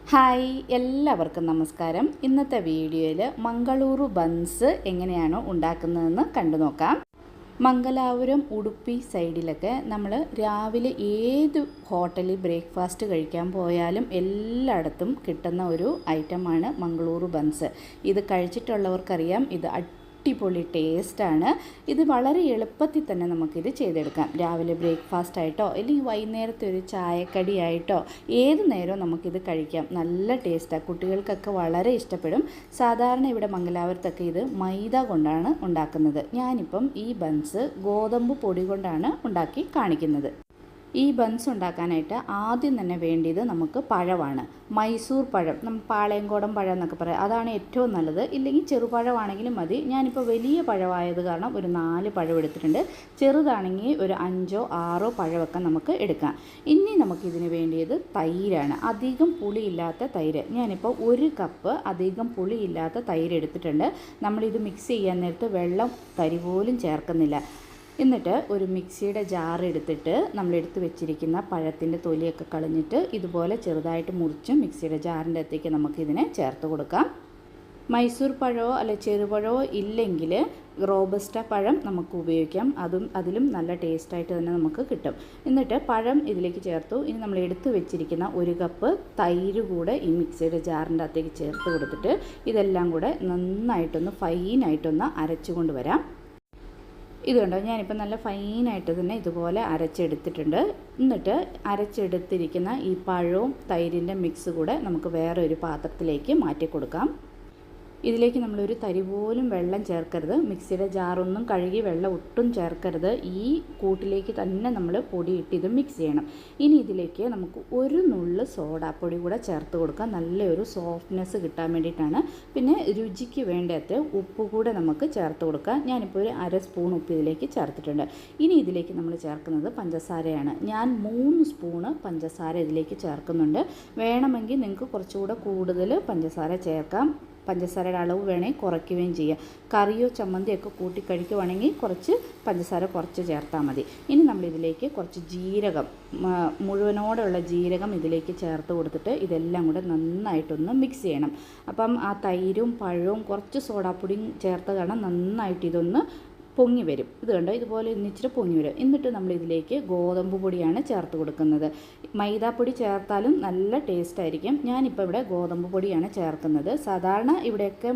Hi, എല്ലാവർക്കും നമസ്കാരം. ഇന്നത്തെ വീഡിയോയിൽ മംഗളൂരു ബൺസ് എങ്ങനെയാണോ ഉണ്ടാക്കുന്നതെന്ന് കണ്ടു നോക്കാം. മംഗലാപുരം ഉടുപ്പി സൈഡിലൊക്കെ നമ്മൾ രാവിലെ ഏത് ഹോട്ടലിൽ ബ്രേക്ക്ഫാസ്റ്റ് കഴിക്കാൻ പോയാലും എല്ലായിടത്തും കിട്ടുന്ന ഒരു ഐറ്റമാണ് മംഗളൂരു ബൺസ്. ഇത് കഴിച്ചിട്ടുള്ളവർക്കറിയാം, ഇത് അടിപൊളി ടേസ്റ്റാണ്. ഇത് വളരെ എളുപ്പത്തിൽ തന്നെ നമുക്കിത് ചെയ്തെടുക്കാം. രാവിലെ ബ്രേക്ക്ഫാസ്റ്റ് ആയിട്ടോ അല്ലെങ്കിൽ വൈകുന്നേരത്തെ ഒരു ചായക്കടിയായിട്ടോ ഏത് നേരവും നമുക്കിത് കഴിക്കാം. നല്ല ടേസ്റ്റാണ്, കുട്ടികൾക്കൊക്കെ വളരെ ഇഷ്ടപ്പെടും. സാധാരണ ഇവിടെ മംഗലാപുരത്തൊക്കെ ഇത് മൈദ കൊണ്ടാണ് ഉണ്ടാക്കുന്നത്. ഞാനിപ്പം ഈ ബൺസ് ഗോതമ്പ് പൊടി കൊണ്ടാണ് ഉണ്ടാക്കി കാണിക്കുന്നത്. ഈ ബൺസ് ഉണ്ടാക്കാനായിട്ട് ആദ്യം തന്നെ വേണ്ടിയത് നമുക്ക് പഴമാണ്. മൈസൂർ പഴം, നമ്മൾ പാളയംകോടൻ പഴം എന്നൊക്കെ പറയാം, അതാണ് ഏറ്റവും നല്ലത്. ഇല്ലെങ്കിൽ ചെറുപഴമാണെങ്കിലും മതി. ഞാനിപ്പോൾ വലിയ പഴമായത് കാരണം ഒരു 4 പഴം എടുത്തിട്ടുണ്ട്. ചെറുതാണെങ്കിൽ ഒരു 5ഓ 6ഓ പഴമൊക്കെ നമുക്ക് എടുക്കാം. ഇനി നമുക്കിതിന് വേണ്ടിയത് തൈരാണ്. അധികം പുളിയില്ലാത്ത തൈര്. ഞാനിപ്പോൾ 1 കപ്പ് അധികം പുളിയില്ലാത്ത തൈര് എടുത്തിട്ടുണ്ട്. നമ്മളിത് മിക്സ് ചെയ്യാൻ നേരത്ത് വെള്ളം തരി പോലും ചേർക്കുന്നില്ല. എന്നിട്ട് ഒരു മിക്സിയുടെ ജാർ എടുത്തിട്ട് നമ്മളെടുത്ത് വെച്ചിരിക്കുന്ന പഴത്തിൻ്റെ തൊലിയൊക്കെ കളഞ്ഞിട്ട് ഇതുപോലെ ചെറുതായിട്ട് മുറിച്ച് മിക്സിയുടെ ജാറിൻ്റെ അകത്തേക്ക് നമുക്കിതിനെ ചേർത്ത് കൊടുക്കാം. മൈസൂർ പഴമോ അല്ലെ ചെറുപഴമോ ഇല്ലെങ്കിൽ റോബസ്റ്റ പഴം നമുക്ക് ഉപയോഗിക്കാം. അതിലും നല്ല ടേസ്റ്റായിട്ട് തന്നെ നമുക്ക് കിട്ടും. എന്നിട്ട് പഴം ഇതിലേക്ക് ചേർത്തു. ഇനി നമ്മൾ എടുത്ത് വെച്ചിരിക്കുന്ന 1 കപ്പ് തൈര് കൂടെ ഈ മിക്സിയുടെ ജാറിൻ്റെ അകത്തേക്ക് ചേർത്ത് കൊടുത്തിട്ട് ഇതെല്ലാം കൂടെ നന്നായിട്ടൊന്ന് ഫൈനായിട്ടൊന്ന് അരച്ചു കൊണ്ടുവരാം. ഇതുണ്ടോ, ഞാനിപ്പോൾ നല്ല ഫൈനായിട്ട് തന്നെ ഇതുപോലെ അരച്ചെടുത്തിട്ടുണ്ട്. എന്നിട്ട് അരച്ചെടുത്തിരിക്കുന്ന ഈ പഴവും തൈരിൻ്റെ മിക്സ് കൂടെ നമുക്ക് വേറെ ഒരു പാത്രത്തിലേക്ക് മാറ്റി കൊടുക്കാം. ഇതിലേക്ക് നമ്മളൊരു തരി പോലും വെള്ളം ചേർക്കരുത്. മിക്സിയുടെ ജാറൊന്നും കഴുകി വെള്ളം ഒട്ടും ചേർക്കരുത്. ഈ കൂട്ടിലേക്ക് തന്നെ നമ്മൾ പൊടിയിട്ട് ഇത് മിക്സ് ചെയ്യണം. ഇനി ഇതിലേക്ക് നമുക്ക് 1 നുള്ള് സോഡാപ്പൊടി കൂടെ ചേർത്ത് കൊടുക്കാം, നല്ലൊരു സോഫ്റ്റ്നെസ് കിട്ടാൻ വേണ്ടിയിട്ടാണ്. പിന്നെ രുചിക്ക് വേണ്ടത് ഉപ്പ് കൂടെ നമുക്ക് ചേർത്ത് കൊടുക്കാം. ഞാനിപ്പോൾ ഒരു 1/2 സ്പൂൺ ഉപ്പ് ഇതിലേക്ക് ചേർത്തിട്ടുണ്ട്. ഇനി ഇതിലേക്ക് നമ്മൾ ചേർക്കുന്നത് പഞ്ചസാരയാണ്. ഞാൻ 3 സ്പൂണ് പഞ്ചസാര ഇതിലേക്ക് ചേർക്കുന്നുണ്ട്. വേണമെങ്കിൽ നിങ്ങൾക്ക് കുറച്ചുകൂടെ കൂടുതൽ പഞ്ചസാര ചേർക്കാം. പഞ്ചസാരയുടെ അളവ് വേണമെങ്കിൽ കുറയ്ക്കുകയും ചെയ്യാം. കറിയോ ചമ്മന്തിയൊക്കെ കൂട്ടി കഴിക്കുവാണെങ്കിൽ കുറച്ച് പഞ്ചസാര കുറച്ച് ചേർത്താൽ മതി. ഇനി നമ്മളിതിലേക്ക് കുറച്ച് ജീരകം, മുഴുവനോടെയുള്ള ജീരകം ഇതിലേക്ക് ചേർത്ത് കൊടുത്തിട്ട് ഇതെല്ലാം കൂടെ നന്നായിട്ടൊന്ന് മിക്സ് ചെയ്യണം. അപ്പം ആ തൈരും പഴവും കുറച്ച് സോഡാപ്പൊടിയും ചേർത്ത് കാരണം നന്നായിട്ട് ഇതൊന്ന് പൊങ്ങി വരും. ഇത് കണ്ടോ, ഇതുപോലെ ഒന്നിച്ചിട്ട് പൊങ്ങി വരും. എന്നിട്ട് നമ്മളിതിലേക്ക് ഗോതമ്പ് പൊടിയാണ് ചേർത്ത് കൊടുക്കുന്നത്. മൈദാപ്പൊടി ചേർത്താലും നല്ല ടേസ്റ്റ് ആയിരിക്കും. ഞാനിപ്പോൾ ഇവിടെ ഗോതമ്പ് പൊടിയാണ് ചേർക്കുന്നത്. സാധാരണ ഇവിടെയൊക്കെ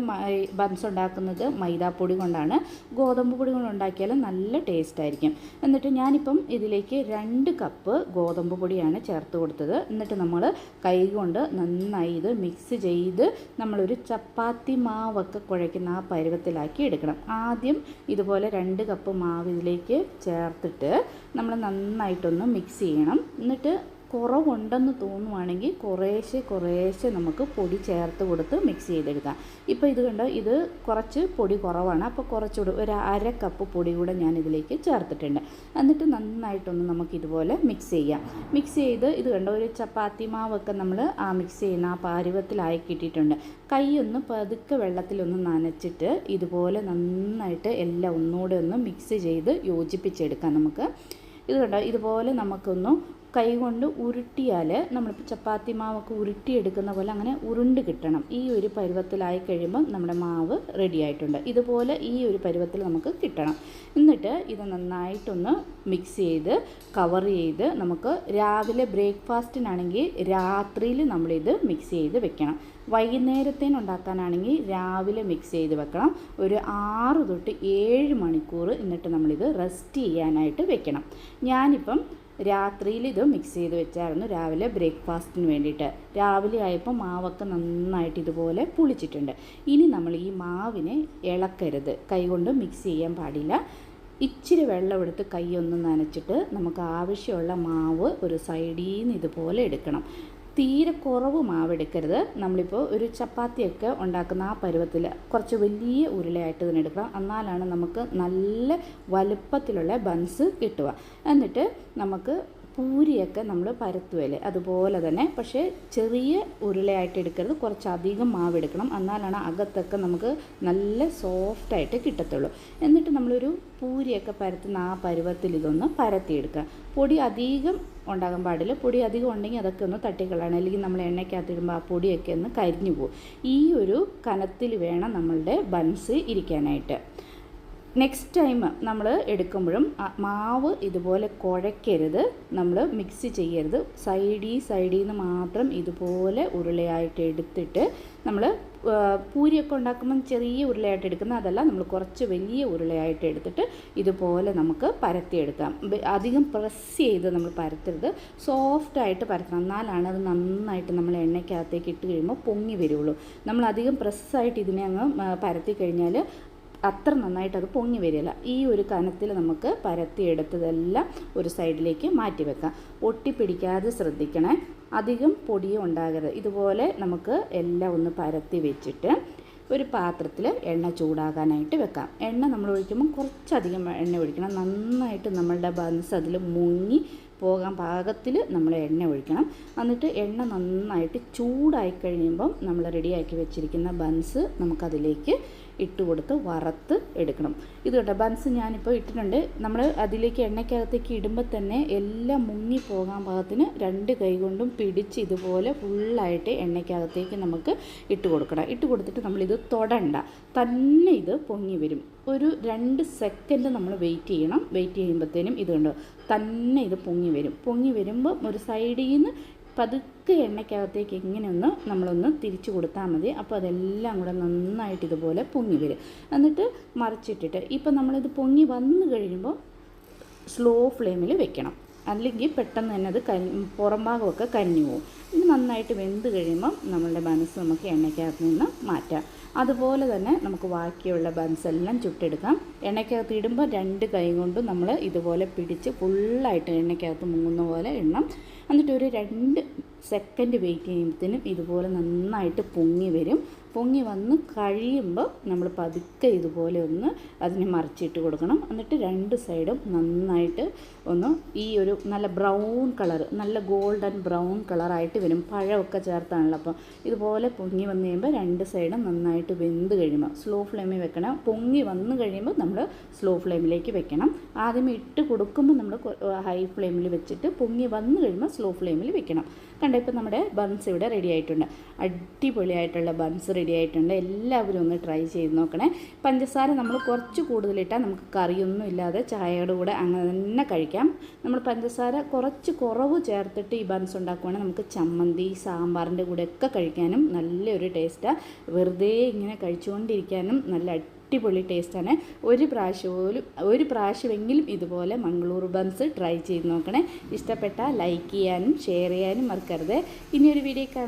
ബൺസ് ഉണ്ടാക്കുന്നത് മൈദാപ്പൊടി കൊണ്ടാണ്. ഗോതമ്പ് പൊടി കൊണ്ട് ഉണ്ടാക്കിയാലും നല്ല ടേസ്റ്റ് ആയിരിക്കും. എന്നിട്ട് ഞാനിപ്പം ഇതിലേക്ക് 2 കപ്പ് ഗോതമ്പ് പൊടിയാണ് ചേർത്ത് കൊടുത്തത്. എന്നിട്ട് നമ്മൾ കൈ കൊണ്ട് നന്നായി ഇത് മിക്സ് ചെയ്ത് നമ്മളൊരു ചപ്പാത്തി മാവൊക്കെ കുഴയ്ക്കുന്ന ആ പരുവത്തിലാക്കി എടുക്കണം. ആദ്യം ഇതുപോലെ 2 കപ്പ് മാവ് ഇതിലേക്ക് ചേർത്തിട്ട് നമ്മൾ നന്നായിട്ടൊന്ന് മിക്സ് ചെയ്യണം. എന്നിട്ട് കുറവുണ്ടെന്ന് തോന്നുവാണെങ്കിൽ കുറേശ്ശെ നമുക്ക് പൊടി ചേർത്ത് കൊടുത്ത് മിക്സ് ചെയ്തെടുക്കാം. ഇപ്പോൾ ഇത് കണ്ടോ, ഇത് കുറച്ച് പൊടി കുറവാണ്. അപ്പോൾ കുറച്ചുകൂടി ഒരു 1/2 കപ്പ് പൊടി കൂടെ ഞാൻ ഇതിലേക്ക് ചേർത്തിട്ടുണ്ട്. എന്നിട്ട് നന്നായിട്ടൊന്ന് നമുക്കിതുപോലെ മിക്സ് ചെയ്യാം. മിക്സ് ചെയ്ത് ഇത് കണ്ടോ, ഒരു ചപ്പാത്തി മാവൊക്കെ നമ്മൾ ആ മിക്സ് ചെയ്യുന്ന ആ പാരുവത്തിലായി കിട്ടിയിട്ടുണ്ട്. കൈ ഒന്ന് പതുക്കെ വെള്ളത്തിലൊന്ന് നനച്ചിട്ട് ഇതുപോലെ നന്നായിട്ട് എല്ലാം ഒന്നുകൂടെ ഒന്ന് മിക്സ് ചെയ്ത് യോജിപ്പിച്ചെടുക്കാം നമുക്ക്. ഇത് കണ്ടോ, ഇതുപോലെ നമുക്കൊന്ന് കൈ കൊണ്ട് ഉരുട്ടിയാൽ നമ്മളിപ്പോൾ ചപ്പാത്തി മാവൊക്കെ ഉരുട്ടിയെടുക്കുന്ന പോലെ അങ്ങനെ ഉരുണ്ട് കിട്ടണം. ഈ ഒരു പരുവത്തിലായി കഴിയുമ്പം നമ്മുടെ മാവ് റെഡി ആയിട്ടുണ്ട്. ഇതുപോലെ ഈ ഒരു പരുവത്തിൽ നമുക്ക് കിട്ടണം. എന്നിട്ട് ഇത് നന്നായിട്ടൊന്ന് മിക്സ് ചെയ്ത് കവർ ചെയ്ത് നമുക്ക് രാവിലെ ബ്രേക്ക്ഫാസ്റ്റിനാണെങ്കിൽ രാത്രിയിൽ നമ്മളിത് മിക്സ് ചെയ്ത് വെക്കണം. വൈകുന്നേരത്തേന് ഉണ്ടാക്കാനാണെങ്കിൽ രാവിലെ മിക്സ് ചെയ്ത് വെക്കണം. ഒരു 6 തൊട്ട് 7 മണിക്കൂർ എന്നിട്ട് നമ്മളിത് റെസ്റ്റ് ചെയ്യാനായിട്ട് വെക്കണം. ഞാനിപ്പം രാത്രിയിൽ ഇത് മിക്സ് ചെയ്ത് വെച്ചായിരുന്നു രാവിലെ ബ്രേക്ക്ഫാസ്റ്റിന് വേണ്ടിയിട്ട്. രാവിലെ ആയപ്പോൾ മാവൊക്കെ നന്നായിട്ട് ഇതുപോലെ പുളിച്ചിട്ടുണ്ട്. ഇനി നമ്മൾ ഈ മാവിനെ ഇളക്കരുത്, കൈകൊണ്ട് മിക്സ് ചെയ്യാൻ പാടില്ല. ഇച്ചിരി വെള്ളം എടുത്ത് കൈ ഒന്ന് നനച്ചിട്ട് നമുക്ക് ആവശ്യമുള്ള മാവ് ഒരു സൈഡിൽ നിന്ന് ഇതുപോലെ എടുക്കണം. തീരെ കുറവ് മാവെടുക്കരുത്. നമ്മളിപ്പോൾ ഒരു ചപ്പാത്തിയൊക്കെ ഉണ്ടാക്കുന്ന ആ പരുവത്തിൽ കുറച്ച് വലിയ ഉരുളയായിട്ട് തന്നെ എടുക്കണം. എന്നാലാണ് നമുക്ക് നല്ല വലുപ്പത്തിലുള്ള ബൺസ് കിട്ടുക. എന്നിട്ട് നമുക്ക് പൂരിയൊക്കെ നമ്മൾ പരത്തുവല്ലേ അതുപോലെ തന്നെ, പക്ഷേ ചെറിയ ഉരുളയായിട്ട് എടുക്കരുത്, കുറച്ചധികം മാവ് എടുക്കണം. എന്നാലാണ് അകത്തൊക്കെ നമുക്ക് നല്ല സോഫ്റ്റായിട്ട് കിട്ടത്തുള്ളൂ. എന്നിട്ട് നമ്മളൊരു പൂരിയൊക്കെ പരത്തുന്ന ആ പരുവത്തിൽ ഇതൊന്ന് പരത്തിയെടുക്കുക. പൊടി അധികം ഉണ്ടാകാൻ പാടില്ല. പൊടി അധികം ഉണ്ടെങ്കിൽ അതൊക്കെ ഒന്ന് തട്ടിക്കളയണം, അല്ലെങ്കിൽ നമ്മൾ എണ്ണയ്ക്കകത്തിടുമ്പോൾ ആ പൊടിയൊക്കെ ഒന്ന് കരിഞ്ഞു പോകും. ഈ ഒരു കനത്തിൽ വേണം നമ്മളുടെ ബൺസ് ഇരിക്കാനായിട്ട്. നെക്സ്റ്റ് ടൈം നമ്മൾ എടുക്കുമ്പോഴും മാവ് ഇതുപോലെ കുഴയ്ക്കരുത്, നമ്മൾ മിക്സ് ചെയ്യരുത്. സൈഡിൽ നിന്ന് മാത്രം ഇതുപോലെ ഉരുളയായിട്ട് എടുത്തിട്ട്, നമ്മൾ പൂരിയൊക്കെ ഉണ്ടാക്കുമ്പം ചെറിയ ഉരുളയായിട്ട് എടുക്കുന്ന അതല്ല, നമ്മൾ കുറച്ച് വലിയ ഉരുളയായിട്ട് എടുത്തിട്ട് ഇതുപോലെ നമുക്ക് പരത്തിയെടുക്കാം. അധികം പ്രസ് ചെയ്ത് നമ്മൾ പരത്തരുത്, സോഫ്റ്റായിട്ട് പരത്തണം. എന്നാലാണ് അത് നന്നായിട്ട് നമ്മൾ എണ്ണയ്ക്കകത്തേക്ക് ഇട്ട് കഴിയുമ്പോൾ പൊങ്ങി വരുള്ളൂ. നമ്മൾ അധികം പ്രസ്സായിട്ട് ഇതിനെ അങ്ങ് പരത്തി കഴിഞ്ഞാൽ അത്ര നന്നായിട്ട് അത് പൊങ്ങി വരില്ല. ഈ ഒരു കനത്തിൽ നമുക്ക് പരത്തിയെടുത്തതെല്ലാം ഒരു സൈഡിലേക്ക് മാറ്റി വെക്കാം. ഒട്ടിപ്പിടിക്കാതെ ശ്രദ്ധിക്കണേ, അധികം പൊടിയും ഉണ്ടാകരുത്. ഇതുപോലെ നമുക്ക് എല്ലാം ഒന്ന് പരത്തി വെച്ചിട്ട് ഒരു പാത്രത്തിൽ എണ്ണ ചൂടാകാനായിട്ട് വെക്കാം. എണ്ണ നമ്മൾ ഒഴിക്കുമ്പോൾ കുറച്ചധികം എണ്ണ ഒഴിക്കണം. നന്നായിട്ട് നമ്മളുടെ ബൺസ് അതിൽ മുങ്ങി പോകാൻ പാകത്തിൽ നമ്മൾ എണ്ണ ഒഴിക്കണം. എന്നിട്ട് എണ്ണ നന്നായിട്ട് ചൂടായി കഴിയുമ്പം നമ്മൾ റെഡിയാക്കി വെച്ചിരിക്കുന്ന ബൺസ് നമുക്കതിലേക്ക് ഇട്ട് കൊടുത്ത് വറുത്ത് എടുക്കണം. ഇത് കേട്ടോ, ബൺസ് ഞാനിപ്പോൾ ഇട്ടിട്ടുണ്ട്. നമ്മൾ അതിലേക്ക് എണ്ണയ്ക്കകത്തേക്ക് ഇടുമ്പോൾ തന്നെ എല്ലാം മുങ്ങി പോകാൻ പാകത്തിന് 2 കൈ കൊണ്ടും പിടിച്ച് ഇതുപോലെ ഫുള്ളായിട്ട് എണ്ണയ്ക്കകത്തേക്ക് നമുക്ക് ഇട്ട് കൊടുക്കണം. ഇട്ട് കൊടുത്തിട്ട് നമ്മളിത് തൊടണ്ട, തന്നെ ഇത് പൊങ്ങി വരും. ഒരു 2 സെക്കൻഡ് നമ്മൾ വെയിറ്റ് ചെയ്യണം. വെയിറ്റ് ചെയ്യുമ്പോഴത്തേനും ഇത് കണ്ടോ, തന്നെ ഇത് പൊങ്ങി വരും. പൊങ്ങി വരുമ്പോൾ ഒരു സൈഡിൽ നിന്ന് പതുക്കെ എണ്ണയ്ക്കകത്തേക്ക് ഇങ്ങനെ നമ്മളൊന്ന് തിരിച്ചു കൊടുത്താൽ മതി. അപ്പോൾ അതെല്ലാം കൂടെ നന്നായിട്ട് ഇതുപോലെ പൊങ്ങി വരും. എന്നിട്ട് മറിച്ചിട്ടിട്ട് ഇപ്പം നമ്മളിത് പൊങ്ങി വന്നു കഴിയുമ്പോൾ സ്ലോ ഫ്ലെയിമിൽ വെക്കണം, അല്ലെങ്കിൽ പെട്ടെന്ന് തന്നെ അത് പുറം ഭാഗമൊക്കെ കരിഞ്ഞു പോകും. ഇത് നന്നായിട്ട് വെന്ത് കഴിയുമ്പം നമ്മളുടെ ബൺസ് നമുക്ക് എണ്ണയ്ക്കകത്ത് നിന്ന് മാറ്റാം. അതുപോലെ തന്നെ നമുക്ക് ബാക്കിയുള്ള ബൺസ് എല്ലാം ചുട്ടെടുക്കാം. എണ്ണയ്ക്കകത്ത് ഇടുമ്പോൾ 2 കൈ കൊണ്ടും നമ്മൾ ഇതുപോലെ പിടിച്ച് ഫുള്ളായിട്ട് എണ്ണയ്ക്കകത്ത് മുങ്ങുന്ന പോലെ ഇടണം. എന്നിട്ട് ഒരു 2 സെക്കൻഡ് വെയിറ്റ് ചെയ്യുമ്പോഴത്തേനും ഇതുപോലെ നന്നായിട്ട് പൊങ്ങി വരും. പൊങ്ങി വന്ന് കഴിയുമ്പോൾ നമ്മൾ പതുക്കെ ഇതുപോലെ ഒന്ന് അതിനെ മറിച്ചിട്ട് കൊടുക്കണം. എന്നിട്ട് 2 സൈഡും നന്നായിട്ട് ഒന്ന് ഈ ഒരു നല്ല ബ്രൗൺ കളർ, നല്ല ഗോൾഡൻ ബ്രൗൺ കളറായിട്ട് വരും. പഴമൊക്കെ ചേർത്താണല്ലോ. അപ്പോൾ ഇതുപോലെ പൊങ്ങി വന്നു കഴിയുമ്പോൾ 2 സൈഡും നന്നായിട്ട് വെന്ത് കഴിയുമ്പോൾ സ്ലോ ഫ്ലെയിമിൽ വെക്കണം. പൊങ്ങി വന്നു കഴിയുമ്പോൾ നമ്മൾ സ്ലോ ഫ്ലെയിമിലേക്ക് വെക്കണം. ആദ്യമേ ഇട്ട് കൊടുക്കുമ്പോൾ നമ്മൾ ഹൈ ഫ്ലെയിമിൽ വെച്ചിട്ട് പൊങ്ങി വന്നു കഴിയുമ്പോൾ സ്ലോ ഫ്ലെയിമിൽ വെക്കണം. കണ്ടോ, ഇപ്പോൾ നമ്മുടെ ബൺസ് ഇവിടെ റെഡി ആയിട്ടുണ്ട്. അടിപൊളിയായിട്ടുള്ള ബൺസ് റെഡി ആയിട്ടുണ്ട്. എല്ലാവരും ഒന്ന് ട്രൈ ചെയ്ത് നോക്കണേ. പഞ്ചസാര നമ്മൾ കുറച്ച് കൂടുതലിട്ടാൽ നമുക്ക് കറിയൊന്നും ഇല്ലാതെ ചായയുടെ കൂടെ അങ്ങനെ തന്നെ കഴിക്കാം. നമ്മൾ പഞ്ചസാര കുറച്ച് കുറവ് ചേർത്തിട്ട് ഈ ബൺസ് ഉണ്ടാക്കുവാണെങ്കിൽ നമുക്ക് ചമ്മന്തി, സാമ്പാറിൻ്റെ കൂടെയൊക്കെ കഴിക്കാനും നല്ലൊരു ടേസ്റ്റാണ്. വെറുതെ ഇങ്ങനെ കഴിച്ചുകൊണ്ടിരിക്കാനും നല്ല അടിപൊളി ടേസ്റ്റാണ്. ഒരു പ്രാവശ്യമെങ്കിലും ഇതുപോലെ മംഗളൂരു ബൺസ് ട്രൈ ചെയ്ത് നോക്കണേ. ഇഷ്ടപ്പെട്ടാൽ ലൈക്ക് ചെയ്യാനും ഷെയർ ചെയ്യാനും മറക്കരുത്. ഇനിയൊരു വീഡിയോ